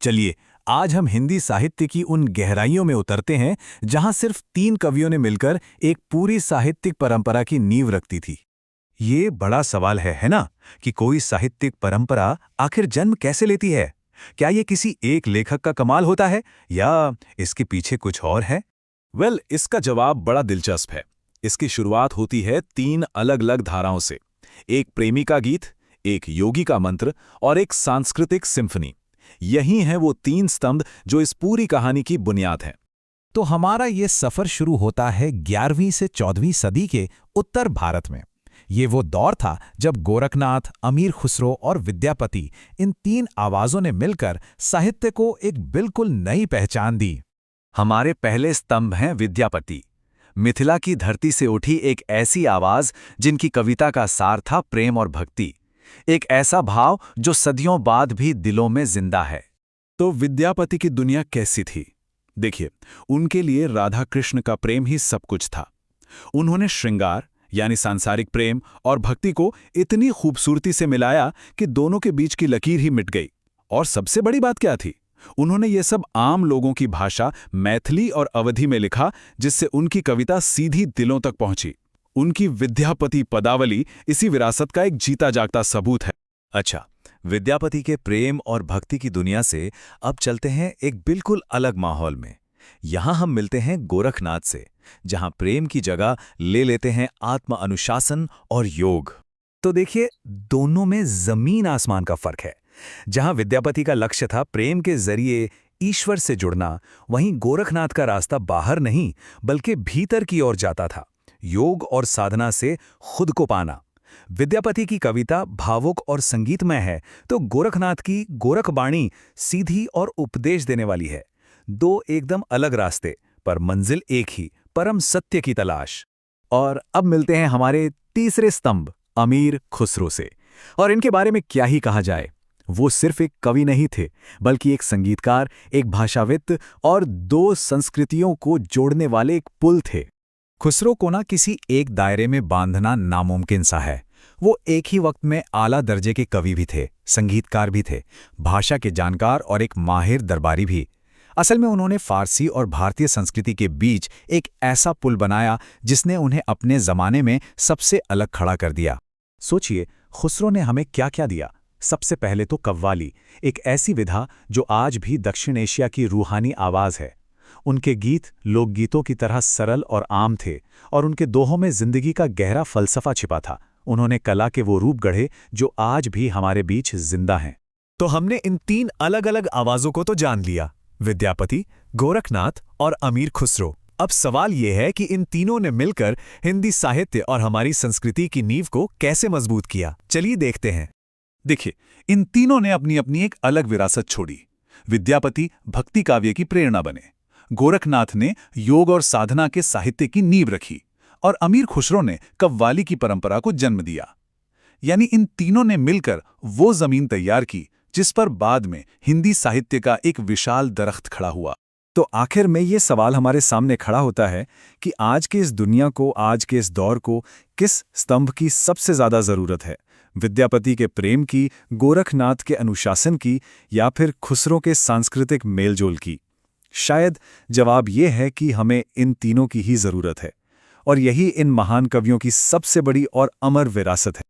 चलिए, आज हम हिंदी साहित्य की उन गहराइयों में उतरते हैं जहां सिर्फ 3 कवियों ने मिलकर एक पूरी साहित्यिक परंपरा की नींव रखती थी। ये बड़ा सवाल है ना? कि कोई साहित्यिक परंपरा आखिर जन्म कैसे लेती है? क्या ये किसी एक लेखक का कमाल होता है या इसके पीछे कुछ और है? इसका जवाब बड़ा दिलचस्प है। इसकी शुरुआत होती है 3 अलग-अलग धाराओं से। एक प्रेमी का गीत, एक योगी का मंत्र और एक सांस्कृतिक सिम्फनी। यही हैं वो 3 स्तंभ जो इस पूरी कहानी की बुनियाद हैं। तो हमारा ये सफर शुरू होता है 11वीं से 14वीं सदी के उत्तर भारत में। ये वो दौर था जब गोरखनाथ, अमीर खुसरो और विद्यापति, इन 3 आवाज़ों ने मिलकर साहित्य को एक बिल्कुल नई पहचान दी। हमारे पहले स्तंभ हैं विद्यापति। मिथिला की धरती से उठी एक ऐसी आवाज जिनकी कविता का सार था प्रेम और भक्ति। एक ऐसा भाव जो सदियों बाद भी दिलों में जिंदा है। तो विद्यापति की दुनिया कैसी थी? देखिए, उनके लिए राधा कृष्ण का प्रेम ही सब कुछ था। उन्होंने श्रृंगार यानी सांसारिक प्रेम और भक्ति को इतनी खूबसूरती से मिलाया कि दोनों के बीच की लकीर ही मिट गई। और सबसे बड़ी बात क्या थी? उन्होंने ये सब आम लोगों की भाषा मैथिली और अवधी में लिखा, जिससे उनकी कविता सीधी दिलों तक पहुंची। उनकी विद्यापति पदावली इसी विरासत का एक जीता जागता सबूत है। अच्छा, विद्यापति के प्रेम और भक्ति की दुनिया से अब चलते हैं एक बिल्कुल अलग माहौल में। यहां हम मिलते हैं गोरखनाथ से, जहां प्रेम की जगह ले लेते हैं आत्म अनुशासन और योग। तो देखिए, दोनों में जमीन आसमान का फर्क है। जहां विद्यापति का लक्ष्य था प्रेम के जरिए ईश्वर से जुड़ना, वहीं गोरखनाथ का रास्ता बाहर नहीं बल्कि भीतर की ओर जाता था, योग और साधना से खुद को पाना। विद्यापति की कविता भावुक और संगीतमय है, तो गोरखनाथ की गोरखबाणी सीधी और उपदेश देने वाली है। दो एकदम अलग रास्ते, पर मंजिल एक ही, परम सत्य की तलाश। और अब मिलते हैं हमारे तीसरे स्तंभ अमीर खुसरो से। और इनके बारे में क्या ही कहा जाए। वो सिर्फ एक कवि नहीं थे, बल्कि एक संगीतकार, एक भाषाविद और 2 संस्कृतियों को जोड़ने वाले एक पुल थे। खुसरो को ना किसी एक दायरे में बांधना नामुमकिन सा है। वो एक ही वक्त में आला दर्जे के कवि भी थे, संगीतकार भी थे, भाषा के जानकार और एक माहिर दरबारी भी। असल में उन्होंने फारसी और भारतीय संस्कृति के बीच एक ऐसा पुल बनाया जिसने उन्हें अपने जमाने में सबसे अलग खड़ा कर दिया। सोचिए, खुसरो ने हमें क्या क्या दिया। सबसे पहले तो कव्वाली, एक ऐसी विधा जो आज भी दक्षिण एशिया की रूहानी आवाज़ है। उनके गीत लोकगीतों की तरह सरल और आम थे, और उनके दोहों में जिंदगी का गहरा फलसफा छिपा था। उन्होंने कला के वो रूप गढ़े जो आज भी हमारे बीच जिंदा हैं। तो हमने इन 3 अलग-अलग आवाज़ों को तो जान लिया, विद्यापति, गोरखनाथ और अमीर खुसरो। अब सवाल ये है कि इन तीनों ने मिलकर हिंदी साहित्य और हमारी संस्कृति की नींव को कैसे मजबूत किया। चलिए देखते हैं। देखिए, इन तीनों ने अपनी अपनी एक अलग विरासत छोड़ी। विद्यापति भक्ति काव्य की प्रेरणा बने, गोरखनाथ ने योग और साधना के साहित्य की नींव रखी, और अमीर खुसरो ने कव्वाली की परंपरा को जन्म दिया। यानी इन तीनों ने मिलकर वो जमीन तैयार की जिस पर बाद में हिंदी साहित्य का एक विशाल दरख्त खड़ा हुआ। तो आखिर में ये सवाल हमारे सामने खड़ा होता है कि आज के इस दुनिया को, आज के इस दौर को किस स्तंभ की सबसे ज्यादा जरूरत है? विद्यापति के प्रेम की, गोरखनाथ के अनुशासन की, या फिर खुसरो के सांस्कृतिक मेलजोल की? शायद जवाब ये है कि हमें इन तीनों की ही जरूरत है, और यही इन महान कवियों की सबसे बड़ी और अमर विरासत है।